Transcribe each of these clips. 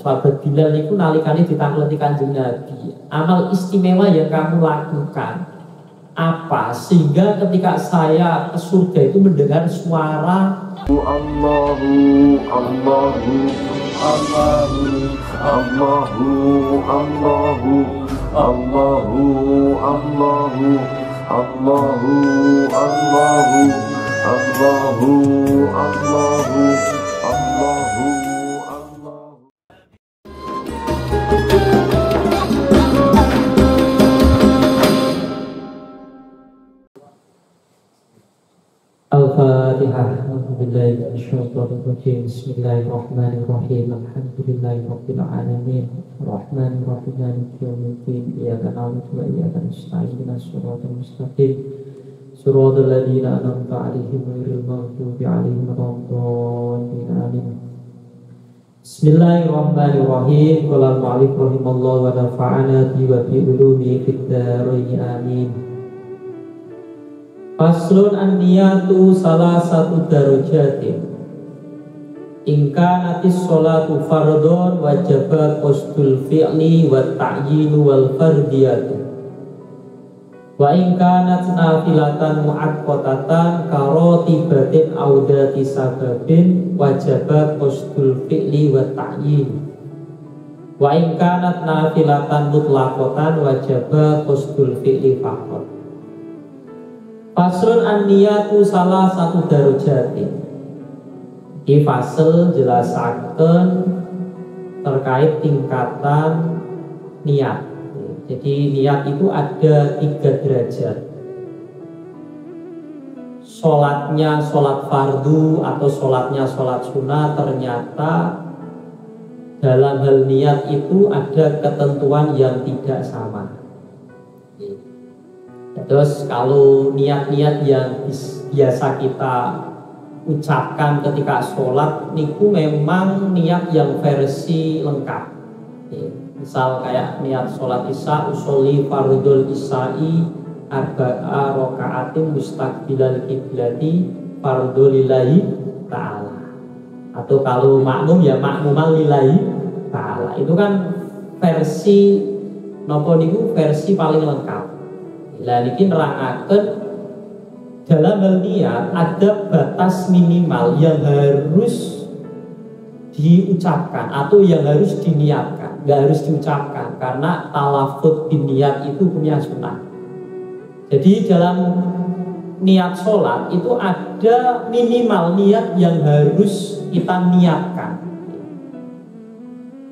sahabat Bilal itu nalikane ditakleti Kanjeng Nabi, amal istimewa yang kamu lakukan apa sehingga ketika saya ke surga itu mendengar suara Allahu Allahu Allahu Allahu Allahu Allahu Allahu Allahu Allahu Allahu Allahu Allahu Al-Fatihah. Alhamdulillahi minasyaitonir rajim. Bismillahirrahmanirrahim. Alhamdulillahi rabbil alamin. Arrahmanir rahim. Maliki yaumiddin. Iyyaka na'budu wa iyyaka nasta'in. Ihdinas siratal mustaqim. Siratal ladzina an'amta 'alaihim ghairil maghdubi 'alaihim waladdallin. Amin. Bismillahirrahmanirrahim. Qala al-mu'allif rahimallahu wa nafa'ana bi wa bi ulumi fid dharain. Amin. Faslun an-niyatu salah satu darajatin. Ingka natis sholatu fardhon wajabat qasdul fi'li wa ta'yinu wal fardiyatu. Wa ingka nat nafilatan mu'aqqatatan karotibatin audati sababin wajabat qasdul fi'li wa ta'yin. Wa ingka nat nafilatan mutlaqatan wajabat qasdul fi'li faqat. Faslun an-niyatu salah satu darajatin. Di fasel jelasaken terkait tingkatan niat. Jadi niat itu ada 3 derajat. Sholatnya sholat fardu atau sholatnya sholat sunnah, ternyata dalam hal niat itu ada ketentuan yang tidak sama. Terus kalau niat-niat yang biasa kita ucapkan ketika sholat niku memang niat yang versi lengkap. Misal kayak niat sholat isya, usolli fardhul isya'i arba'a raka'atin mustaqbilal qiblati fardhulillahi ta'ala. Atau kalau makmum ya makmumal lillahi ta'ala. Itu kan versi nopo niku versi paling lengkap. Lah niki nerangaken dalam hal niat ada batas minimal yang harus diucapkan atau yang harus diniatkan, nggak harus diucapkan karena talafut biniat itu punya sunnah. Jadi dalam niat sholat itu ada minimal niat yang harus kita niatkan.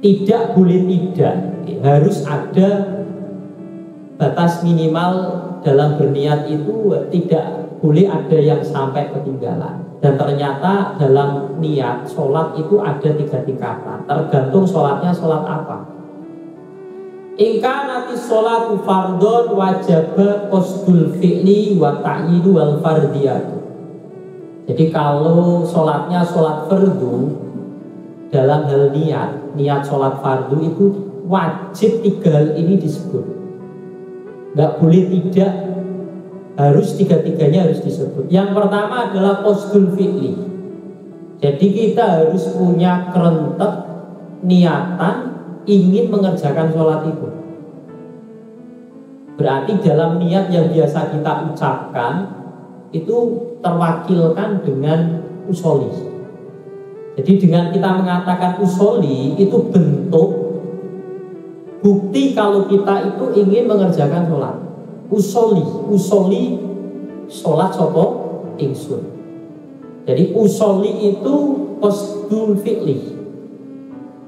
Tidak boleh tidak, harus ada batas minimal dalam berniat itu, tidak boleh ada yang sampai ketinggalan. Dan ternyata dalam niat sholat itu ada 3 tingkatan, tergantung sholatnya sholat apa. Ingka nanti sholatu fardhon wajaba qasdul fi'li wa ta'yinu wal fardiyatu. Jadi kalau sholatnya sholat fardu, dalam hal niat sholat fardu itu wajib 3 hal ini disebut. Nggak boleh tidak, harus 3-tiganya harus disebut. Yang pertama adalah qasdul fi'li. Jadi kita harus punya kerentek niatan ingin mengerjakan sholat itu. Berarti dalam niat yang biasa kita ucapkan itu terwakilkan dengan usolli. Jadi dengan kita mengatakan usolli itu bentuk bukti kalau kita itu ingin mengerjakan sholat. Usolli sholat sopo ingsun. Jadi usolli itu qasdul fi'li.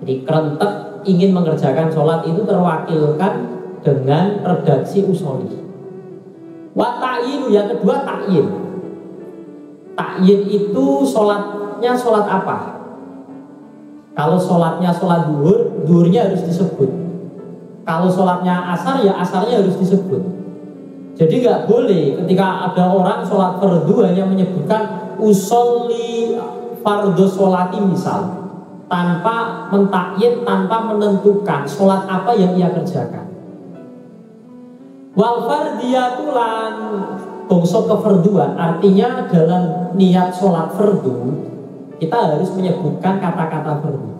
Jadi kerentek ingin mengerjakan sholat itu terwakilkan dengan redaksi usolli. Wa ta'yin, yang kedua ta'yin. Ta'yin itu sholatnya sholat apa? Kalau sholatnya sholat duhur, duhurnya harus disebut. Kalau sholatnya asar, ya asarnya harus disebut. Jadi nggak boleh ketika ada orang sholat fardu hanya menyebutkan usolli fardhu sholati misal, tanpa mentakyin, tanpa menentukan sholat apa yang ia kerjakan. Wal fardiyatu lan bangsa kefarduan, artinya dalam niat sholat fardu kita harus menyebutkan kata-kata fardu.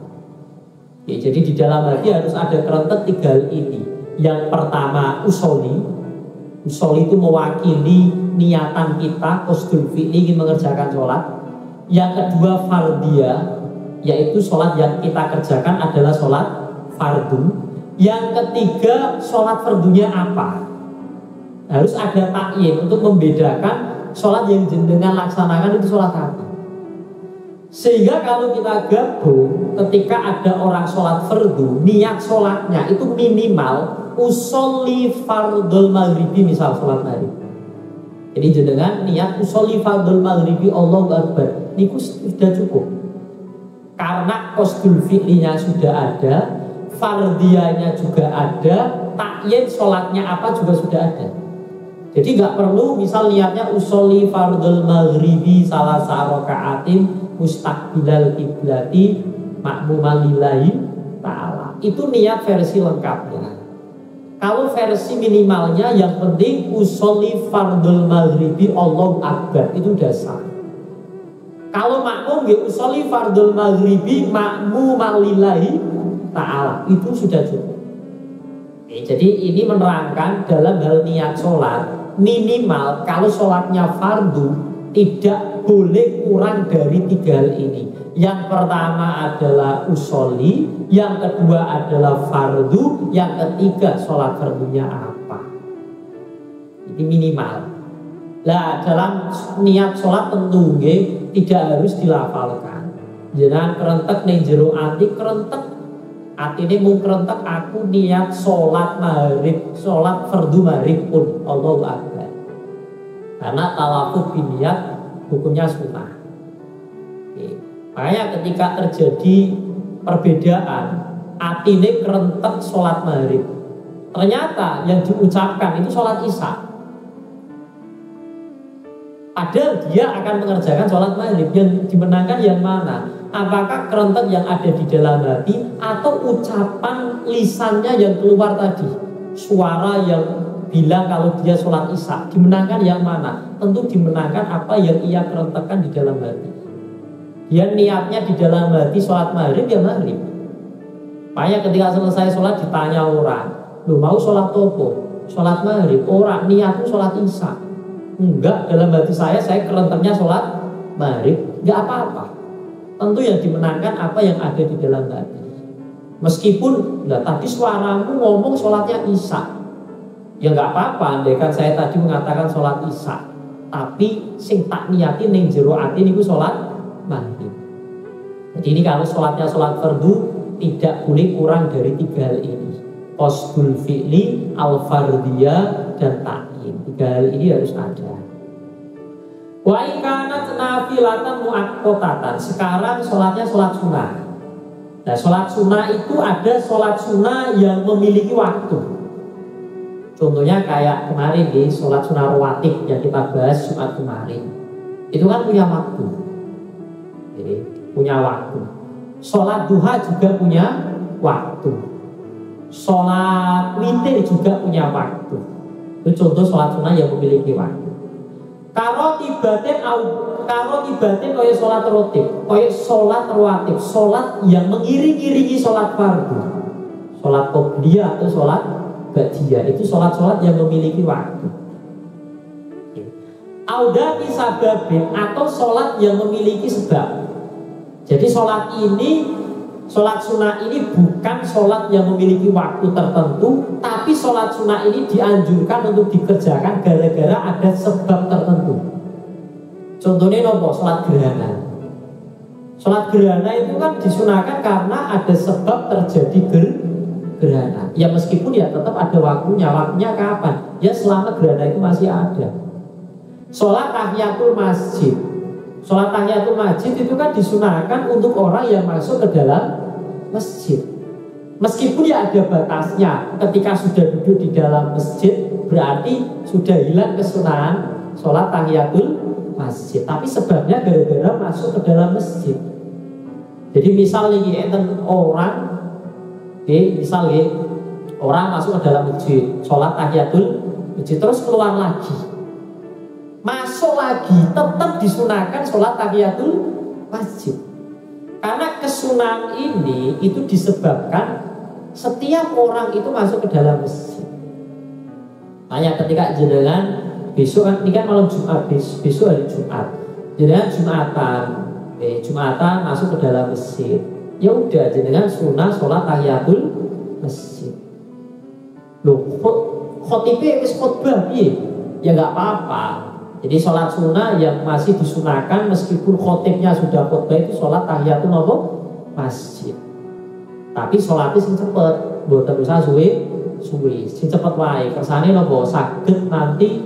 Ya, jadi di dalam hati harus ada kerentek 3 hal ini. Yang pertama usoli. Usoli itu mewakili niatan kita, qasdul fi'li, ingin mengerjakan sholat. Yang kedua fardiyah, yaitu sholat yang kita kerjakan adalah sholat fardu. Yang ketiga sholat fardunya apa? Harus ada takyin untuk membedakan sholat yang jenengan laksanakan itu sholat apa. Sehingga kalau kita gabung, ketika ada orang sholat fardu, niat sholatnya itu minimal usolli fardul maghribi, misal sholat maghrib. Jadi jenengan niat usolli fardul maghribi Allahu Akbar, itu sudah cukup. Karena qasdul fi'linya sudah ada, fardiyahnya juga ada, takyin sholatnya apa juga sudah ada. Jadi nggak perlu misal niatnya usolli fardul maghribi salasa raka'atin mustaqbilal qiblati ma'muman lillahi ta'ala. Itu niat versi lengkapnya. Kalau versi minimalnya yang penting usolli fardul maghribi Allahu Akbar, itu dasar. Kalau makmum ya usolli fardul maghribi ma'muman lillahi ta'ala, itu sudah cukup. Jadi ini menerangkan dalam hal niat sholat, minimal kalau sholatnya fardu tidak boleh kurang dari 3 hal ini. Yang pertama adalah usolli, yang kedua adalah fardu, yang ketiga sholat fardunya apa. Ini minimal. Nah, dalam niat sholat tentu tidak harus dilafalkan. Jangan kerentek ning jero ati, kerentek atine mung kerentek aku niat sholat maghrib, sholat fardu maghrib pun Allahu Akbar. Karena talafuz biniat hukumnya sunnah. Makanya ketika terjadi perbedaan, atine kerentek sholat maghrib, ternyata yang diucapkan itu sholat isya. Padahal dia akan mengerjakan sholat maghrib. Yang dimenangkan yang mana? Apakah kerentek yang ada di dalam hati atau ucapan lisannya yang keluar tadi? Suara yang bilang kalau dia sholat isya. Dimenangkan yang mana? Tentu dimenangkan apa yang ia kerentekkan di dalam hati. Dia niatnya di dalam hati sholat maghrib, ya maghrib. Makanya ketika selesai sholat ditanya orang, lu mau sholat topo? Sholat maghrib? Orang niatmu sholat isya. Enggak, dalam hati saya kerenteknya sholat maghrib. Enggak apa-apa. Tentu yang dimenangkan apa yang ada di dalam hati. Meskipun tadi suaramu ngomong sholatnya isya, ya enggak apa-apa. Andai kan saya tadi mengatakan sholat isya, tapi sing tak niati ning jero ati niku sholat maghrib. Jadi ini kalau sholatnya sholat fardu tidak boleh kurang dari 3 hal ini: qasdul fi'li, al-fardiyah, dan ta'yin. 3 hal ini harus ada. Wa ikanat nafilatan muakkotatan. Sekarang sholatnya sholat sunnah. Nah, sholat sunnah itu ada sholat sunnah yang memiliki waktu. Contohnya kayak kemarin nih, sholat sunnah rawatib yang kita bahas Jumat kemarin. Itu kan punya waktu. Jadi, punya waktu. Sholat duha juga punya waktu. Sholat witir juga punya waktu. Itu contoh sholat sunnah yang memiliki waktu. Kalau tibatin kaya sholat rotib, kaya sholat rawatib, sholat yang mengiring-iringi sholat fardu, sholat qobliyah atau sholat ba'diyah, itu sholat-sholat yang memiliki waktu. Audati sababin, atau sholat yang memiliki sebab. Jadi sholat sunnah ini bukan sholat yang memiliki waktu tertentu, tapi sholat sunnah ini dianjurkan untuk dikerjakan gara-gara ada sebab tertentu. Contohnya nopo? Sholat gerhana. Sholat gerhana itu kan disunahkan karena ada sebab terjadi gerhana. Ya meskipun ya tetap ada waktunya. Waktunya kapan? Ya selama gerhana itu masih ada. Sholat tahiyatul masjid. Sholat tahiyatul masjid itu kan disunahkan untuk orang yang masuk ke dalam masjid. Meskipun ya ada batasnya. Ketika sudah duduk di dalam masjid, berarti sudah hilang kesunahan sholat tahiyatul masjid. Tapi sebabnya gara-gara masuk ke dalam masjid. Jadi misalnya orang, orang masuk ke dalam masjid, sholat tahiyatul masjid, terus keluar lagi, masuk lagi, tetap disunahkan sholat tahiyatul masjid. Karena kesunahan ini itu disebabkan setiap orang itu masuk ke dalam masjid. Makanya ketika jenengan besok kan, ini kan malam Jumat, besok hari Jumat, jenengan Jumatan masuk ke dalam masjid, ya udah jenengan sunnah sholat tahiyatul masjid. Loh, khotibnya wis khotbah ya nggak apa-apa. Jadi sholat sunnah yang masih disunahkan meskipun khotibnya sudah khotbah itu sholat tahiyatul masjid. Tapi sholatnya sing cepet, mboten usah suwe, sing cepet wae. Kersane napa saged nanti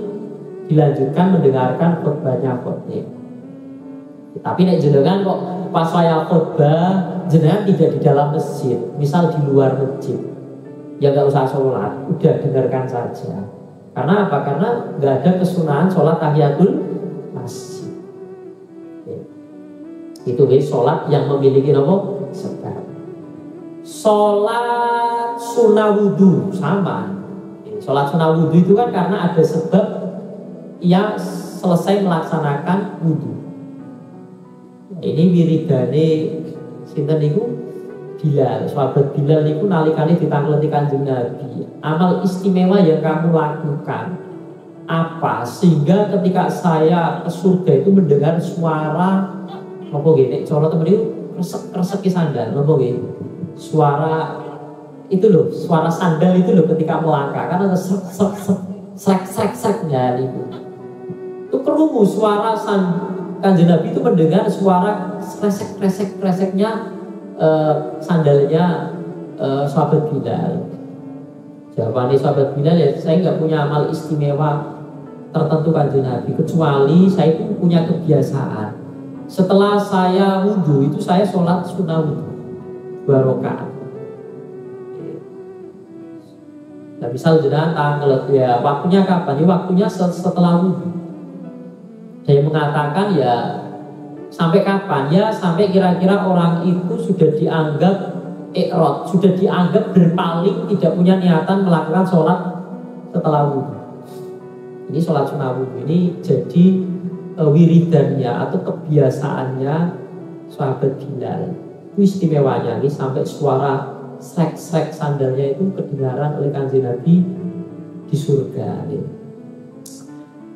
dilanjutkan mendengarkan khotbahnya khotib. Tapi nek jenengan kok pas saya khotbah jenengan tidak di dalam masjid, misal di luar masjid, ya nggak usah sholat, udah dengarkan saja. Karena apa? Karena nggak ada kesunahan sholat tahiyatul masjid. Itu sholat yang memiliki nomor sebab. Sholat sunnah wudhu sama. Sholat sunnah wudhu itu kan karena ada sebab ia selesai melaksanakan wudhu. Ini wiridane sinten niku Bilal, sahabat Bilal niku nalikane ditangkleti Kanjeng Nabi. Amal istimewa yang kamu lakukan apa sehingga ketika saya ke surga itu mendengar suara apa gini, cara temen itu kresek sandal, apa gini, suara itu loh, suara sandal itu loh ketika melangkah kan ada srek-sreknya itu. Itu kerungu suara Kanjeng Nabi itu mendengar suara kresek-kreseknya sandalnya sahabat Bilal. Jawabannya sahabat Bilal, ya saya nggak punya amal istimewa tertentu Kanjeng Nabi, kecuali saya itu punya kebiasaan setelah saya wudhu itu saya sholat sunnah wudhu 2 rakaat. Nah misal jenengan tanggal ya waktunya kapan? Ya waktunya setelah wudhu. Saya mengatakan ya sampai kapan? Ya sampai kira-kira orang itu sudah dianggap ikrot, sudah dianggap berpaling, tidak punya niatan melakukan sholat setelah wudhu. Ini sholat sunnah wudhu ini jadi wiridannya atau kebiasaannya sahabat Bilal. Itu istimewanya ini sampai suara srek-srek sandalnya itu kedengaran oleh Kanjeng Nabi di surga.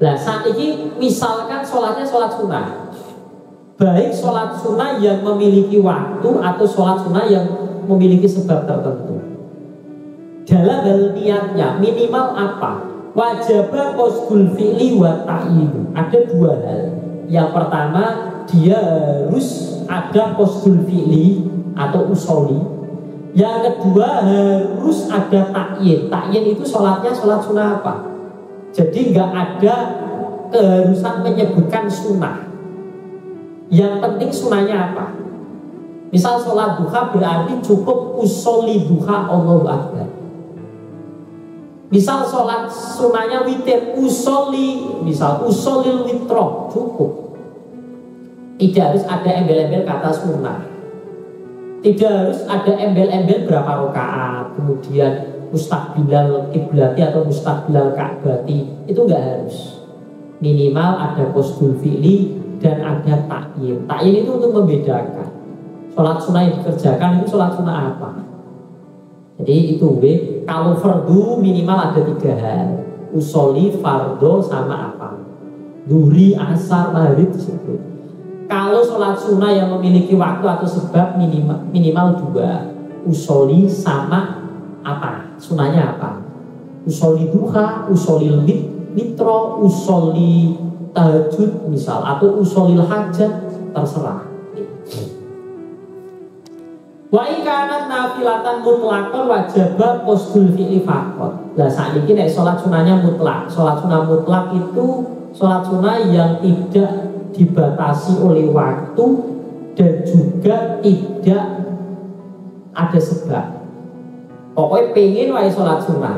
Nah saat ini misalkan sholatnya sholat sunnah, baik sholat sunnah yang memiliki waktu atau sholat sunnah yang memiliki sebab tertentu. Dalam hal niatnya minimal apa? Wajibah qasdul fi'li wa ta'yin. Ada 2 hal. Yang pertama dia harus ada qasdul fi'li atau usoli. Yang kedua harus ada ta'yin. Ta'yin itu sholatnya sholat sunnah apa? Jadi nggak ada keharusan menyebutkan sunnah. Yang penting sunnahnya apa? Misal sholat duha berarti cukup usoli duha Allahu Akbar. Misal sholat sunnahnya witir usoli, misal usolil witro cukup. Tidak harus ada embel-embel kata sunnah. Tidak harus ada embel-embel berapa rakaat, kemudian mustaqbilal kiblati atau mustaqbilal ka'bati, itu nggak harus. Minimal ada qasdul fi'li dan ada ta'yin. Ta'yin itu untuk membedakan sholat sunnah yang dikerjakan itu sholat sunnah apa. Jadi itu kalau fardu minimal ada 3 hal, usoli, fardo, sama apa, duri, asar, maghrib disebut. Kalau sholat sunnah yang memiliki waktu atau sebab minimal 2, usoli sama apa, sunnahnya apa, usoli duha, usoli witro, usoli tahajud misal, atau usoli hajat, terserah. Wa ikana nafilatan mutlaqan wajibah qasdul fi'li faqat. Lah saiki nek salat sunahnya mutlak. Salat sunah mutlak itu salat sunah yang tidak dibatasi oleh waktu dan juga tidak ada sebab. Pokoknya pengen wae salat sunah.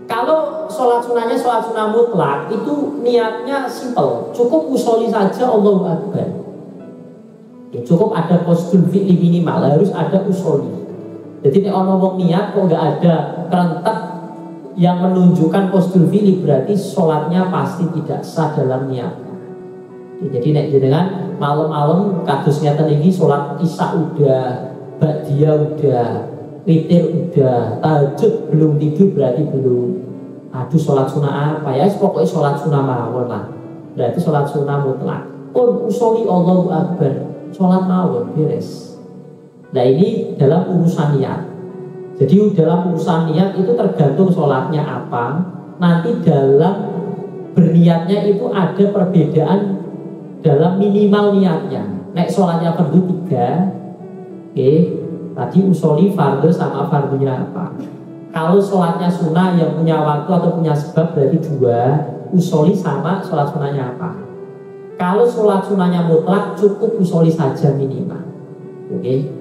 Kalau salat sunahnya salat sunah mutlak itu niatnya simpel, cukup usoli saja Allahu Akbar. Ya, cukup ada qasdul fi'li minimal, harus ada usoli. Jadi nek wong niat kok nggak ada kerentek yang menunjukkan qasdul fi'li, berarti sholatnya pasti tidak sah dalam niat. Jadi nek jenengan malam-malam kados ngeten iki salat isya udah, ba'diyah udah, witir udah, tahajud belum tidur berarti belum. Aduh sholat sunnah apa ya? Pokoknya sholat sunnah mawon lah. Berarti sholat sunnah mutlak. Pun usoli Allahu Akbar, sholat mawon beres. Nah ini dalam urusan niat. Jadi dalam urusan niat itu tergantung sholatnya apa. Nanti dalam berniatnya itu ada perbedaan dalam minimal niatnya. Nek sholatnya fardu 3, oke. Tadi usoli fardu sama fardunya apa? Kalau sholatnya sunnah yang punya waktu atau punya sebab berarti 2. Usoli sama sholat sunnahnya apa? Kalau sholat sunnahnya mutlak cukup usoli saja minimal. Oke.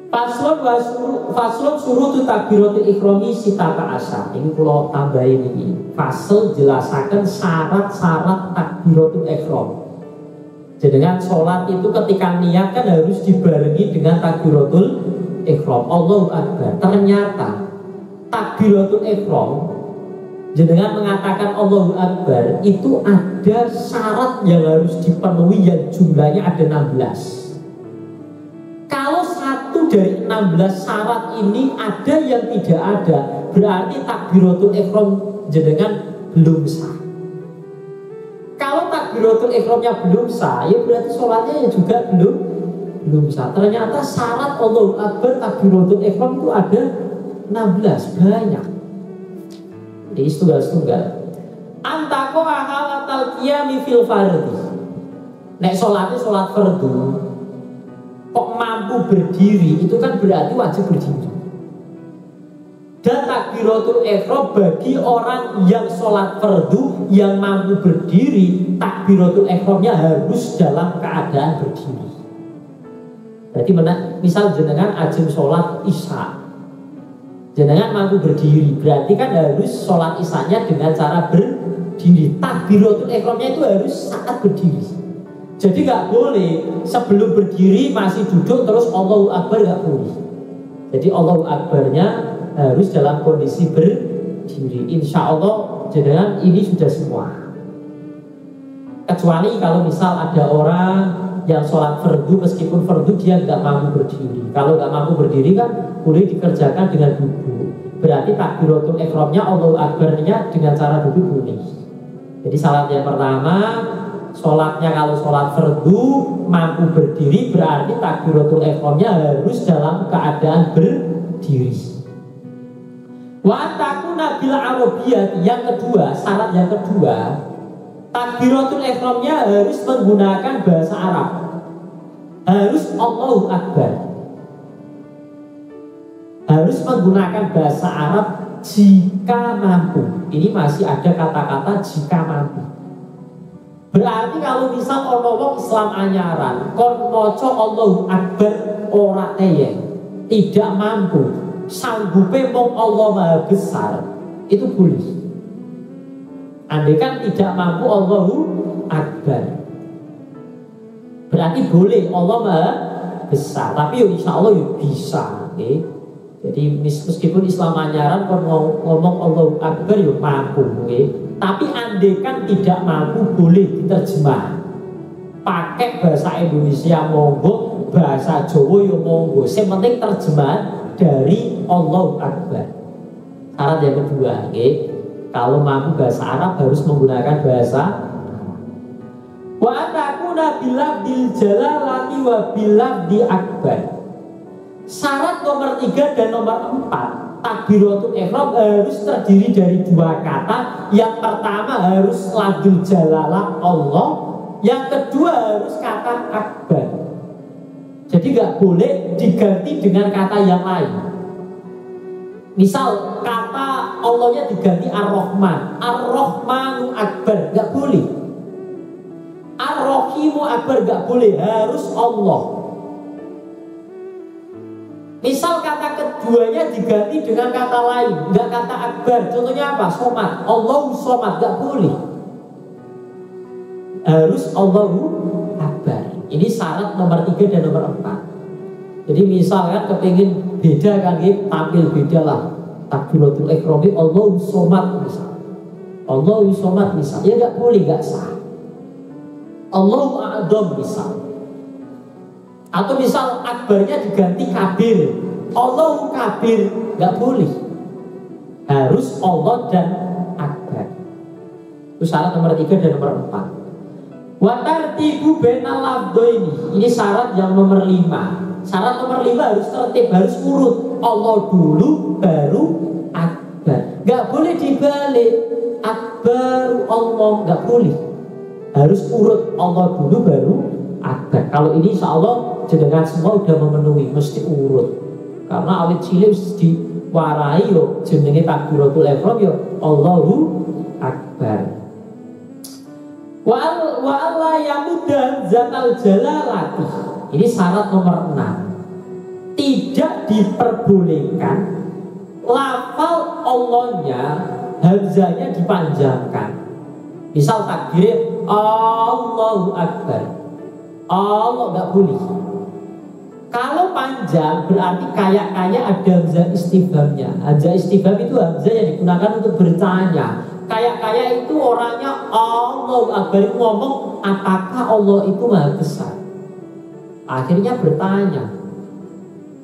Faslon surutu takbiratul ikrami sitata asar. Ini kalau tambahin ini. Fasl jelasakan syarat-syarat takbiratul ikram. Jadi dengan sholat itu ketika niat kan harus dibarengi dengan takbiratul ikram. Allahu Akbar. Ternyata takbiratul ikram dengan mengatakan Allahu Akbar itu ada syarat yang harus dipenuhi yang jumlahnya ada 16. Kalau satu dari 16 syarat ini ada yang tidak ada, berarti takbiratul ikram jenengan belum sah. Kalau takbiratul ikramnya belum sah, ya berarti sholatnya ya juga belum sah. Ternyata syarat Allahu Akbar takbiratul ikram itu ada 16, banyak. Ini tunggal-tunggal. Antako ahal atal qiyami fil fardhi. Nek sholatnya sholat fardu kok mampu berdiri, itu kan berarti wajib berdiri. Dan takbiratul ihram bagi orang yang sholat fardu yang mampu berdiri, takbiratul ihramnya harus dalam keadaan berdiri. Jadi misal jenengan ajeng sholat isya, jenengan mampu berdiri, berarti kan harus sholat isyanya dengan cara berdiri. Takbiratul ihramnya itu harus saat berdiri. Jadi nggak boleh sebelum berdiri masih duduk terus Allahu Akbar, nggak boleh. Jadi Allahu Akbarnya harus dalam kondisi berdiri. Insya Allah jenengan ini sudah semua. Kecuali kalau misal ada orang yang sholat fardu meskipun fardu dia nggak mampu berdiri. Kalau nggak mampu berdiri kan boleh dikerjakan dengan duduk. Berarti takbiratul ihramnya Allahu Akbarnya dengan cara duduk boleh. Jadi syarat yang pertama, sholatnya kalau sholat fardu mampu berdiri berarti takbiratul ihramnya harus dalam keadaan berdiri. Wa takuna bil arabiyyah. Yang kedua, syarat yang kedua, takbiratul ihramnya harus menggunakan bahasa Arab. Harus Allahu Akbar. Harus menggunakan bahasa Arab jika mampu. Ini masih ada kata-kata jika mampu. Berarti kalau misal ono wong Islam anyaran kon maca Allahu Akbar ora teyeng, tidak mampu, sanggupe mong Allah Maha Besar, itu boleh. Andai kan tidak mampu Allahu Akbar, berarti boleh Allah Maha Besar, tapi yo insya Allah yo bisa, okay? Jadi meskipun Islam anyaran kon ngomong Allahu Akbar yo mampu, okay? Tapi andekan tidak mampu boleh diterjemah pakai bahasa Indonesia monggo, bahasa Jawa yo monggo. Yang penting terjemahan dari Allahu Akbar. Syarat yang kedua, okay? Kalau mampu bahasa Arab harus menggunakan bahasa wa takuna bilafdil jalalati wa bilafdi akbar. Syarat nomor 3 dan nomor 4, takbiratul ihram harus terdiri dari 2 kata. Yang pertama harus lafzul jalalah Allah, yang kedua harus kata akbar. Jadi nggak boleh diganti dengan kata yang lain. Misal kata Allahnya diganti Ar-Rahman, Ar-Rahmanu akbar, nggak boleh. Ar-Rahimu akbar, nggak boleh, harus Allah. Misal kata keduanya diganti dengan kata lain, nggak kata akbar. Contohnya apa? Somad. Allahu somad, nggak boleh. Harus Allahu akbar. Ini syarat nomor 3 dan nomor 4. Jadi misalkan kepingin beda kan, tampil beda lah. Takbiratul ihram Allahu somad misal. Allahu somad misal. Ya nggak boleh, nggak sah. Allahu a'dzam misal. Atau misal akbarnya diganti kabir. Allahu kabir, nggak boleh. Harus Allah dan akbar. Itu syarat nomor 3 dan nomor 4. Wa tartibu bainal lafdzaini. Ini syarat yang nomor 5. Syarat nomor 5 harus tertib, harus urut. Allah dulu baru akbar. Nggak boleh dibalik. Akbar Allah, nggak boleh. Harus urut, Allah dulu baru akbar. Kalau ini insya Allah jenengan semua udah memenuhi, mesti urut. Karena awit cilik diwarai yo jenenge takbiratul ihram yo Allahu akbar. Wa alla yamudan zatal jalalati. Ini syarat nomor 6. Tidak diperbolehkan lafal Allahnya hamzahnya dipanjangkan. Misal takbir Allahu akbar, Allah nggak boleh. Kalau panjang berarti kayak ada hamzah istifhamnya. Hamzah istifham itu hamzah yang digunakan untuk bertanya. Kayak itu orangnya Allahu akbar ngomong apakah Allah itu maha besar. Akhirnya bertanya.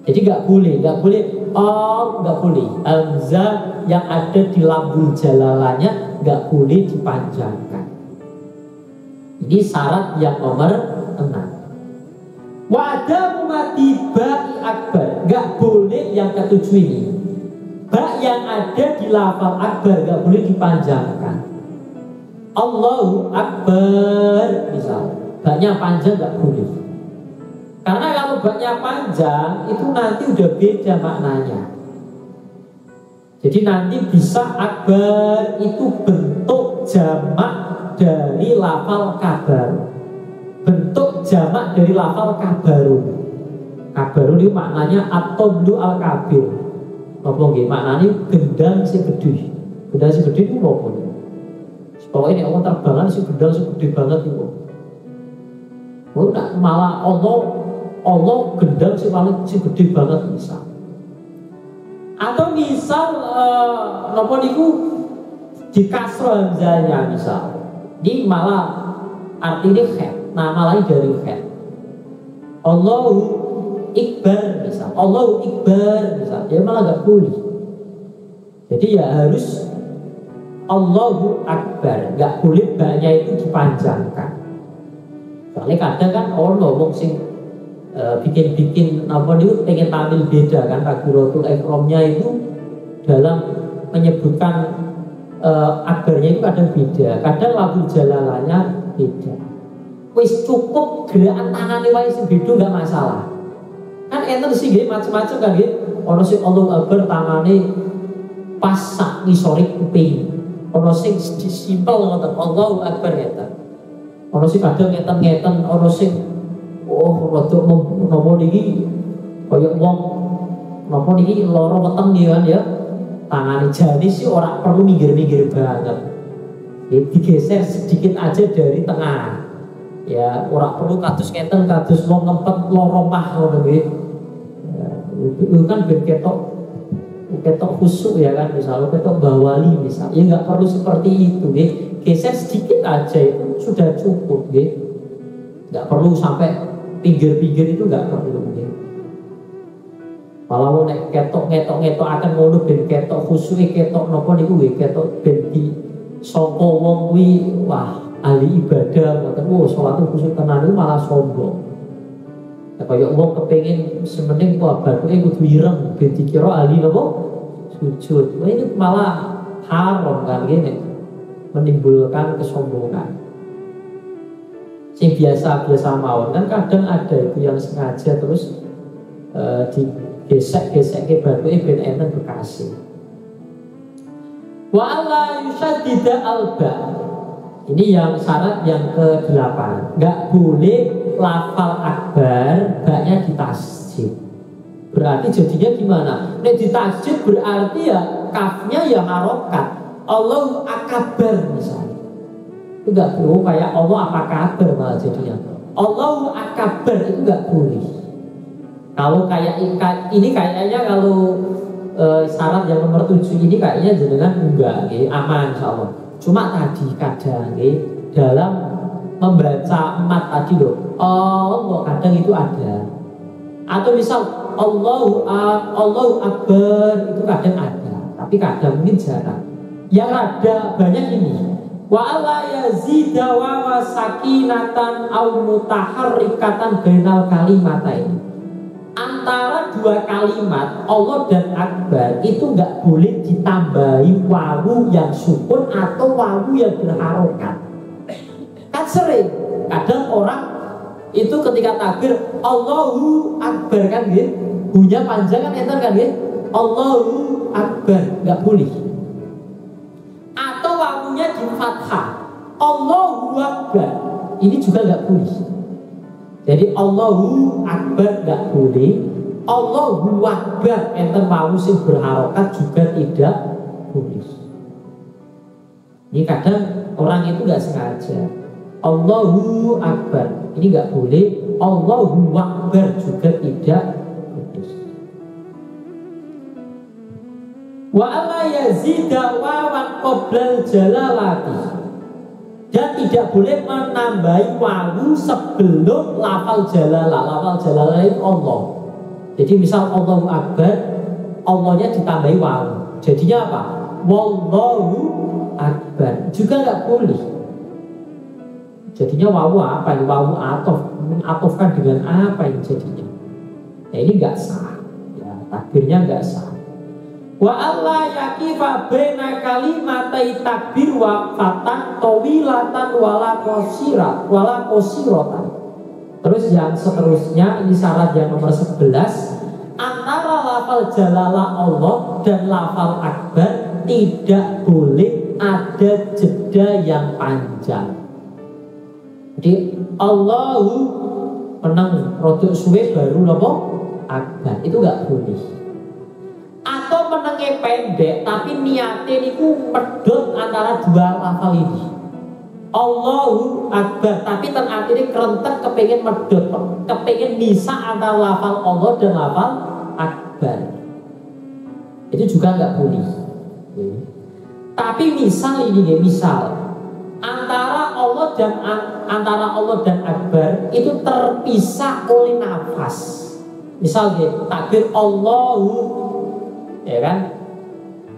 Jadi nggak boleh, nggak boleh. Hamzah yang ada di lambung jalalanya nggak boleh dipanjangkan. Ini syarat yang nomor 6. Wa'adamu mati ba'i akbar, nggak boleh yang ke-7 ini. Ba yang ada di lafal akbar nggak boleh dipanjangkan. Allahu akbar misal, ba-nya panjang nggak boleh. Karena kalau ba-nya panjang itu nanti udah beda maknanya. Jadi nanti bisa akbar itu bentuk jamak dari lafal kabar. Bentuk jamak dari lafal kabarun. Kabarun itu maknanya at-tablu al-kabir. Apa nggih? Maknanya gendang sing gedhe. Gendang sing gedhe itu apa? Pokoknya ini orang terbangan si gendang sing gedhe banget itu. Oh, nak malah Allah gendang sing paling sing gedhe banget misal. Atau misal napa niku di kasro hamzahnya misal. Ini malah artinya khair. Nama lain dari khair. Allahu Ikbar misal, Allahu Ikbar misal, dia malah gak boleh. Jadi ya harus Allahu Akbar, gak boleh banyak itu dipanjangkan. Soalnya kadang kan orang ngomong sing bikin apa nih pengen tampil beda kan, takbiratul ihramnya itu dalam menyebutkan akbarnya itu kadang beda, kadang lafzul jalalanya beda. Wis cukup gerakan tangannya wae sing beda gak masalah. Kan enten sih nggih macam-macam kan nggih. Ono sing Allahu Akbar tangane pas sak ngisore kuping. Ono sing simpel ngoten Allahu Akbar ngeten. Ono sing kadang ngeten-ngeten, ono sing rada nopo niki kaya wong nopo niki lara weteng nggih kan ya. Tangane jane sih ora perlu minggir-minggir banget. Digeser sedikit aja dari tengah. Ya ora perlu kados ngeten kados wong ngempet lara mah ngono nggih. Itu kan ben ketok khusuk ya kan, misalnya ketok bawali misal. Ya nggak perlu seperti itu nggih. Geser sedikit aja itu sudah cukup nggih. Nggak perlu sampai pinggir-pinggir itu nggak perlu nggih. Kalau nek ketok ngetok akan ngono ben ketok khusuke ketok napa niku nggih ketok ben di saka wong kuwi wah ahli ibadah ngoten. Salat khusyuk tenan itu malah sombong. Ya kaya wong kepengin sementing kok bathuke kudu ireng ben dikira ahli napa sujud. Wah ini malah haram kan ngene. Menimbulkan kesombongan. Sing biasa-biasa mawon kan kadang ada itu yang sengaja terus digesek-gesek ke bathuke ben enten bekase. Wa alla yushaddida alba. Ini yang syarat yang ke-8. Nggak boleh lafal akbar baknya ditasjid. Berarti jadinya gimana? Nek ditasjid berarti ya kafnya ya harokat. Allahu akbar misalnya. Itu nggak perlu kayak Allah apa kabar malah jadinya. Allahu akbar itu nggak boleh. Kalau kayak ini kayaknya kalau syarat yang nomor 7 ini kayaknya jenengan enggak, aman insyaallah. Cuma tadi kadang dalam membaca mat tadi loh, Allah kadang itu ada. Atau misal Allahu Akbar itu kadang ada, tapi kadang mungkin jarang. Yang ada banyak ini. Wa alla yazida wa sakinatan au mutaharrikatan bainal kalimatain. Antara dua kalimat Allah dan Akbar itu nggak boleh ditambahi wawu yang sukun atau wawu yang berharokat. Kan sering kadang orang itu ketika takbir Allahu Akbar kan gitu, bunyinya panjang kan enter kan gitu, Allahu Akbar nggak boleh. Atau wawunya di fathah Allahu Akbar, ini juga nggak boleh. Jadi Allahu Akbar nggak boleh, Allahu Akbar enter wawu sing berharokat juga tidak boleh. Ini kadang orang itu nggak sengaja Allahu Akbar, ini nggak boleh, Allahu Akbar juga tidak boleh. Wa alla yazida wawan qoblal jalalati, dan tidak boleh menambahi wawu sebelum lafal jalalah. Lafal jalalah itu Allah. Jadi misal Allahu Akbar, Allahnya ditambahi wawu, jadinya apa? Wallahu Akbar, juga nggak boleh. Jadinya wawu apa? Wawu atofkan dengan apa yang jadinya? Nah, ini nggak sah, ya, takbirnya nggak sah. Wa alla yaqifa baina kalimatai takbir wa fatan tawilatan wala qasiratan. Terus yang seterusnya, ini syarat yang nomor 11, antara lafal jalalah Allah dan lafal akbar tidak boleh ada jeda yang panjang. Jadi Allahu menang rodok suwe baru nopo akbar, itu nggak boleh. Atau menengnya pendek tapi niatnya niku medot antara dua lafal ini, Allahu Akbar, tapi ten artinya kerentek kepengen medot, kepengen bisa antara lafal Allah dan lafal akbar, itu juga nggak boleh. Tapi misal ini ya, misal antara Allah dan akbar itu terpisah oleh nafas. Misal gitu, takbir Allahu, ya kan,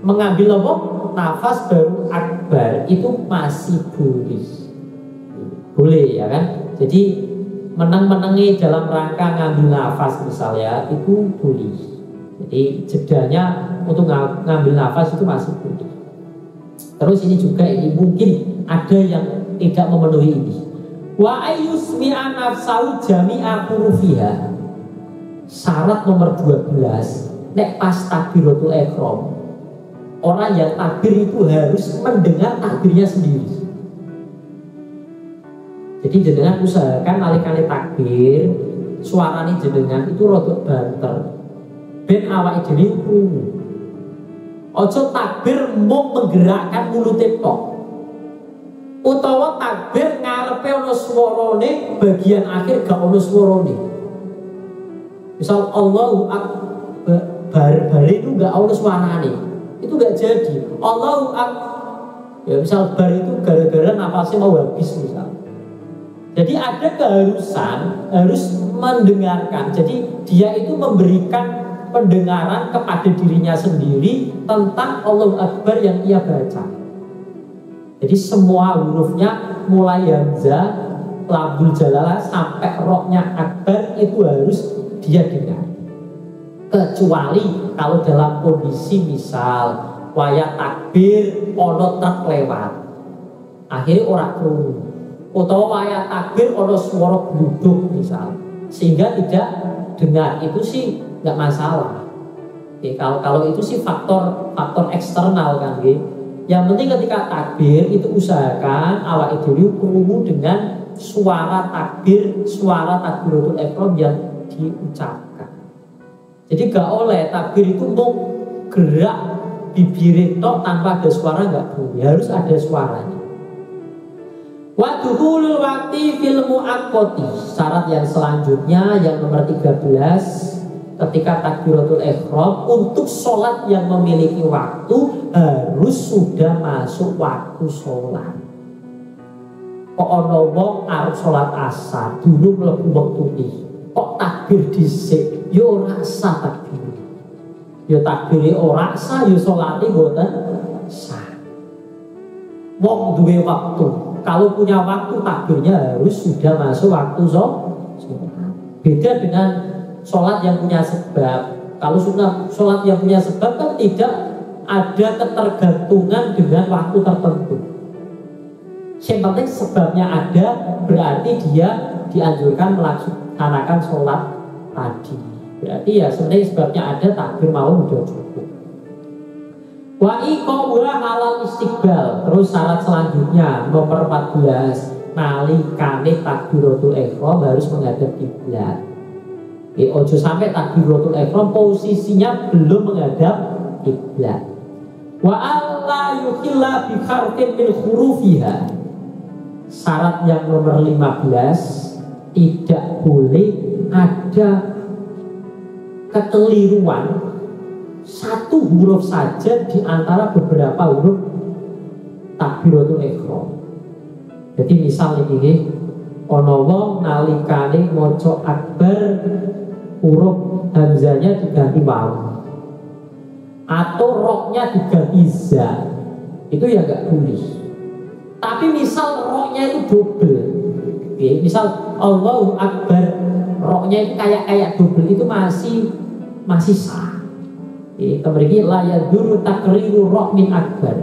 mengambil apa? Nafas baru akbar, itu masih boleh, ya kan. Jadi meneng-menengi dalam rangka ngambil nafas misalnya itu boleh. Jadi jedanya untuk ngambil nafas itu masih boleh. Terus ini juga ini mungkin ada yang tidak memenuhi ini. Wa ayyusmi'a nafsahu jami'a hurufiha. Syarat nomor 12, nek pas takbiratul ihram, orang yang takbir itu harus mendengar takbirnya sendiri. Jadi jenengan usahakan kali-kali takbir suaranya jenengan itu rodok banter ben awake dhewe krungu. Ojo takbir mau menggerakkan mulutnya tok, utawa takbir ngarepe ono swarane bagian akhir gak ono swarane. Misal Allahu Akbar itu gak ono suarane, itu gak jadi. Allahu Akbar, ya misal bar itu gara-gara nafasnya mau habis misal. Jadi ada keharusan harus mendengarkan. Jadi dia itu memberikan pendengaran kepada dirinya sendiri tentang Allahu Akbar yang ia baca. Jadi semua hurufnya mulai hamzah, lambul jalalah sampai roknya akbar itu harus dia dengar. Kecuali kalau dalam kondisi misal waya takbir ono truk lewat, akhirnya orang krungu, utawa waya takbir ono swara gluduk misal, sehingga tidak dengar, itu sih nggak masalah. Oke, kalau itu sih faktor eksternal kan, gitu. Yang penting ketika takbir itu usahakan awak dhewe krungu dengan suara takbiratul ihram yang diucapkan. Jadi gak oleh takbir itu mau gerak bibir tok tanpa ada suara, nggak boleh, harus ada suaranya. Wa dukhulul waqti fil muaqqati. Syarat yang selanjutnya yang nomor 13, ketika takbiratul ihram untuk sholat yang memiliki waktu harus sudah masuk waktu sholat. kok ana wong arep salat asar durung mlebu wektune kok takbir dhisik ya ora sah takbir. Ya takbire ora sah ya salate mboten sah. Wong duwe waktu, kalau punya waktu takbirnya harus sudah masuk waktu sholat. Beda dengan sholat yang punya sebab. Kalau sholat yang punya sebab kan tidak ada ketergantungan dengan waktu tertentu. Yang penting sebabnya ada, berarti dia dianjurkan melaksanakan sholat tadi. Berarti ya sebenarnya sebabnya ada, takbir mau udah cukup. Wa iqamah halal istiqbal. Terus syarat selanjutnya nomor 14, nalikane takbiratul ihram harus menghadap kiblat. Ojo sampai takbiratul ihram posisinya belum menghadap kiblat. Wa alla yukhilla bi harfin min hurufiha. Syarat yang nomor 15, tidak boleh ada kekeliruan satu huruf saja di antara beberapa huruf takbiratul ihram. Jadi misal ini ana wong nalikane maca akbar huruf hamzahnya diganti waw atau roknya diganti za, itu ya enggak boleh. Tapi misal roknya itu double, misal Allahu Akbar roknya itu kayak double, itu masih sah. Kemudian la yadur takriru roh min akbar.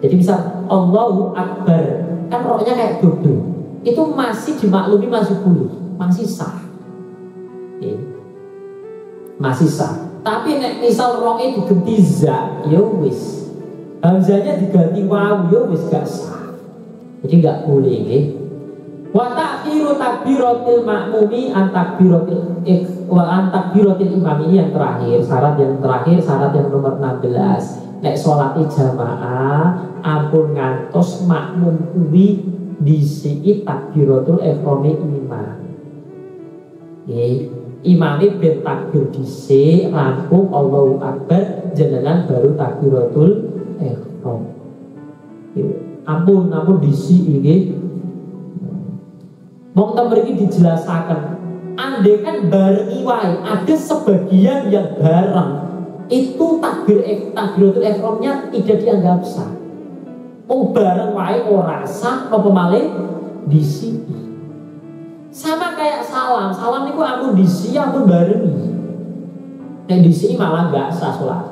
Jadi misal Allahu Akbar kan rohnya kayak double, itu masih dimaklumi, masih boleh, masih sah. Masih sah. Tapi misal rohnya diganti za, ya wis. Hamzahnya diganti waw, ya wis gak sah. Jadi gak boleh. Wa ta'khiru takbiratil ma'mumi an takbiratil imam, ini yang terakhir, syarat yang terakhir, syarat yang nomor 16. Nek sholat jamaah ampun ngantos makmum kuwi dhisiki takbiratul ihram imam. Imame ben takbir dhisik rampung Allahu Akbar jenengan baru takbiratul ihram. Ampun dhisik nggih. Wong ta mriki dijelasaken, andai kan bareng wae ada sebagian yang bareng, itu takbiratul ihramnya tidak dianggap sah. Oh bareng wae ora sah apa malih disi. Sama kayak salam niku ampun disi ampun barengi. Nek disi malah enggak sah salat.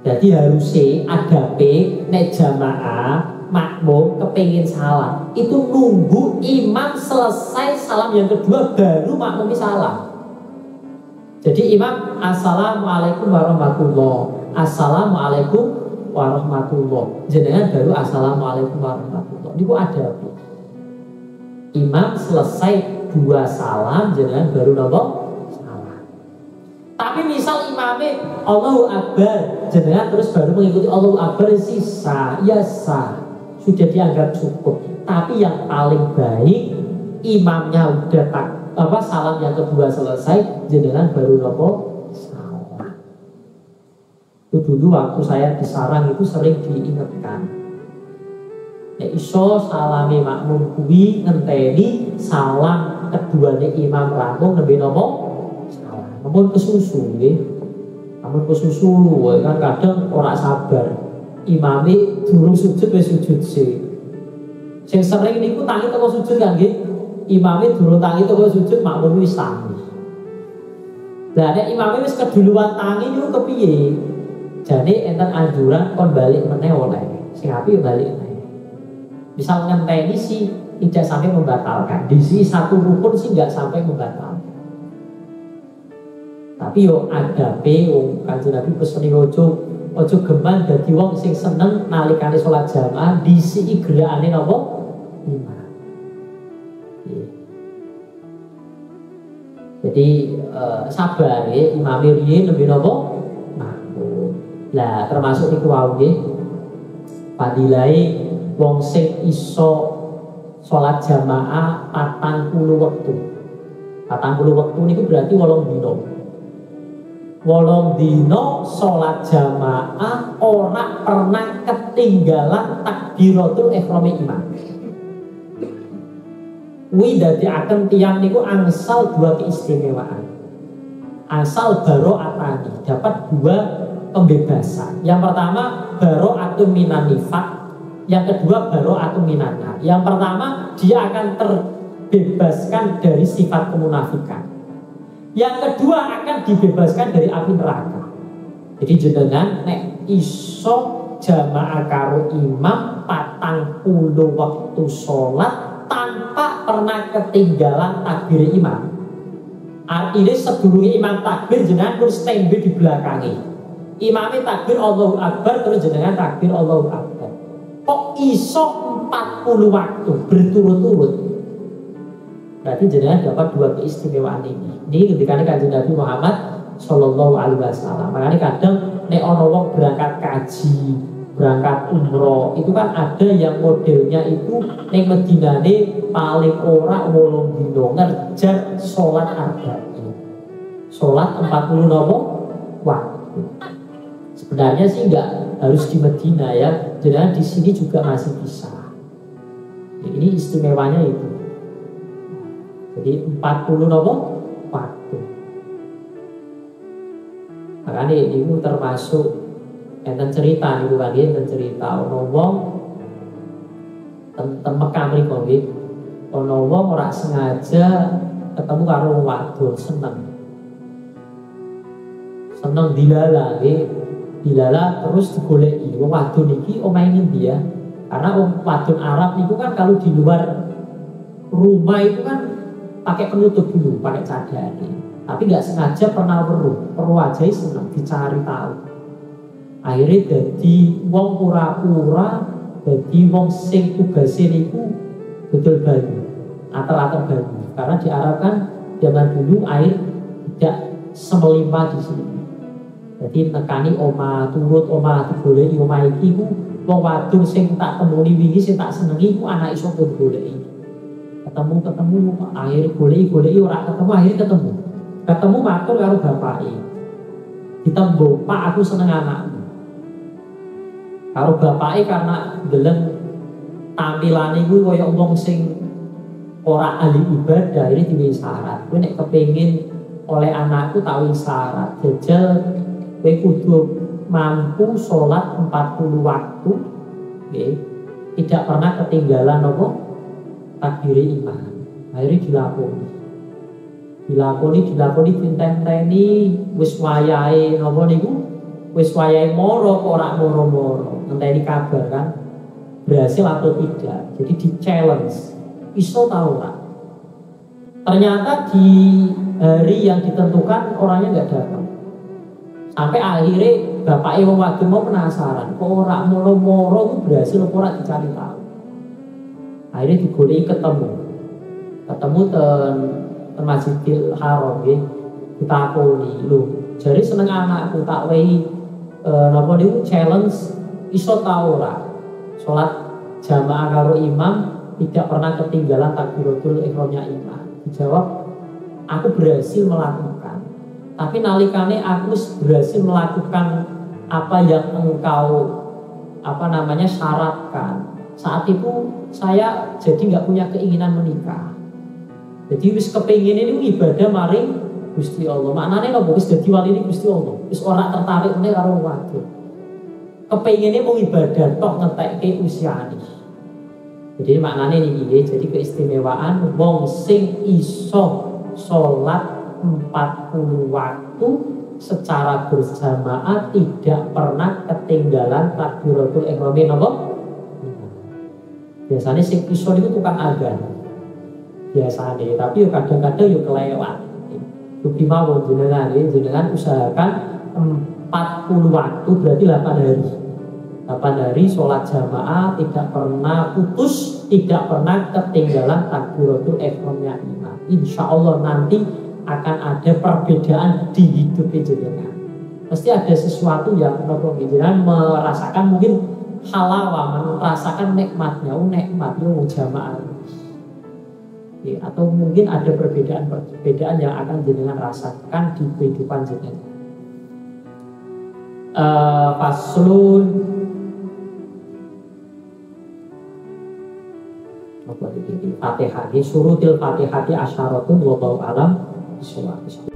Jadi harusnya adabe nek jamaah makmum kepengin salam itu nunggu imam selesai salam yang kedua baru makmum salam. Jadi imam assalamualaikum warahmatullah, assalamualaikum warahmatullah, jenengan baru assalamualaikum warahmatullah. Niku ada imam selesai dua salam jenengan baru nopo salam. Tapi misal imamnya Allahu Akbar jenengan terus baru mengikuti Allahu Akbar, sisa ya sah, sudah dianggap cukup. Tapi yang paling baik imamnya udah salam yang kedua selesai jenengan baru nopo salam. Itu dulu waktu saya di sarang itu sering diingatkan. Ya iso salami makmum kuwi ngenteni salam keduane imam rampung nembe nopo salam. Ampun kesusu nggih. Ampun kesusu kan kadang ora sabar. Imame durung sujud wis sujud sih. Sing sering niku tangi teko sujud kan nggih. Imame durung tangi teko sujud makmum wis tangi. Lah nek imame wis keduluan tangi niku kepiye? Jane enten anjuran kon balik meneh oleh. Sing apik balik meneh. Misal ngenteni sih tidak sampai membatalkan. Di sini satu rukun sih nggak sampai membatalkan. Tapi yo ada wong Kanjeng Nabi peseni ojo geman dadi wong sing seneng nalikane salat jamaah disiki gerakane napa? Imam. Jadi sabar ya, imame riyen nembe napa? Makmum. Lah termasuk niku wau nggih. Fadilahe wong sing iso salat jamaah 40 wektu. 40 wektu niku berarti 8 dina. 8 dina salat jamaah ora pernah ketinggalan takbiratul ihram imam. kuwi dadekaken tiyang niku angsal dua keistimewaan. Asal baro'atani, dapat dua pembebasan. Yang pertama baro'atun minan nifaq, yang kedua baro'atun minan nar. Yang pertama dia akan terbebaskan dari sifat kemunafikan. Yang kedua akan dibebaskan dari api neraka. Jadi jenengan nek iso jamaah karo imam 40 waktu sholat tanpa pernah ketinggalan takbir imam. Artinya sebelumnya imam takbir jenengan pun standby di belakangnya. Imamnya takbir Allahu Akbar terus jenengan takbir Allahu Akbar. Kok iso 40 waktu berturut-turut? Berarti jenengan dapat dua keistimewaan ini. Ini ketika Kanjeng Nabi Muhammad Sallallahu Alaihi Wasallam. Makanya kadang nek ono wong berangkat kaji, berangkat umroh, itu kan ada yang modelnya itu ning Medinane paling ora 8 dina ngerjar sholat arba'in. Sholat 40 nopo waktu. Sebenarnya sih enggak harus di Medina ya. Jadi di sini juga masih bisa. Ini istimewanya itu. Jadi 40 nopo waktu. Makanya itu termasuk enten cerita niku kan enten cerita ono wong ten Mekah mriku nggih. Ono wong ora sengaja ketemu karo wong wadon seneng. Seneng dilala nggih. Dilala terus digoleki wong wadon iki omahe ngendi ya? Karena wong wadon Arab niku kan kalau di luar rumah itu kan pakai penutup dulu, pakai cadar. Tapi nggak sengaja pernah weruh aja seneng dicari tahu. Akhirnya jadi wong pura-pura, jadi wong sing tugasnya niku betul banyu, atel-atel banyu. Karena di Arab kan zaman dulu air tidak semelimpah di sini. Jadi nekani oma turut oma digoleki oma iki ku wong wadon sing tak temuni wingi sing tak senengi ku anak iso goleki. Ketemu akhir goleki ora ketemu, akhir ketemu matur karo bapake. Ditembo, "Pak, aku seneng anakmu." Karo bapake karena deleng tampilane iku kaya wong sing ora ahli ibadah, ini diwe syarat. Kowe nek kepengin oleh anakku tak wis syarat. Jajal kowe kudu mampu sholat 40 waktu, okay. Tidak pernah ketinggalan apa takbir imam. Akhirnya dilakoni ditenteni wis wayahe napa niku wis wayahe moro kok ora moro-moro ngenteni kabar kan berhasil atau tidak. Jadi di challenge iso tahu ora. Ternyata di hari yang ditentukan orangnya nggak datang. Sampai akhirnya bapaknya wong wadon mau penasaran kok ora moro-moro ku berhasil kok ora dicari tahu. Akhirnya digoleki ketemu ten Masjidil Haram nggih. Ditakoni, "Lho, jare seneng anakku tak wehi napa niku challenge iso ta ora? Salat jamaah karo imam tidak pernah ketinggalan takbiratul ihramnya imam." Dijawab, "Aku berhasil melakukan. Tapi nalikane aku berhasil melakukan apa yang engkau syaratkan. Saat itu saya jadi nggak punya keinginan menikah. Jadi wis kepengin ini ibadah maring Gusti Allah. Maknanya nopo wis dadi wali ini Gusti Allah. Wis ora tertarik meneh karo wadon. Kepengine mung ibadah tok ngetekke usiane. Jadi maknanya ini nggih, jadi keistimewaan wong sing iso salat 40 waktu secara berjamaah tidak pernah ketinggalan takbiratul ihram napa? Biasanya sing iso itu tukang adzan. Biasanya, tapi kadang-kadang yo kelewat. Bukti mawon jenengan usahakan 40 waktu berarti 8 hari. 8 hari sholat jamaah tidak pernah putus, tidak pernah ketinggalan takbiratul ihramnya imam. Insya Allah nanti akan ada perbedaan di hidup jenengan. Pasti ada sesuatu yang jenengan merasakan mungkin halawah, merasakan nikmatnya, nikmatnya jamaah. Atau mungkin ada perbedaan yang akan jenengan rasakan di kehidupan jenengan. Faslun apa ini? Fatihah. Surutil Fatihah asyaratun wallahu alam bishawab.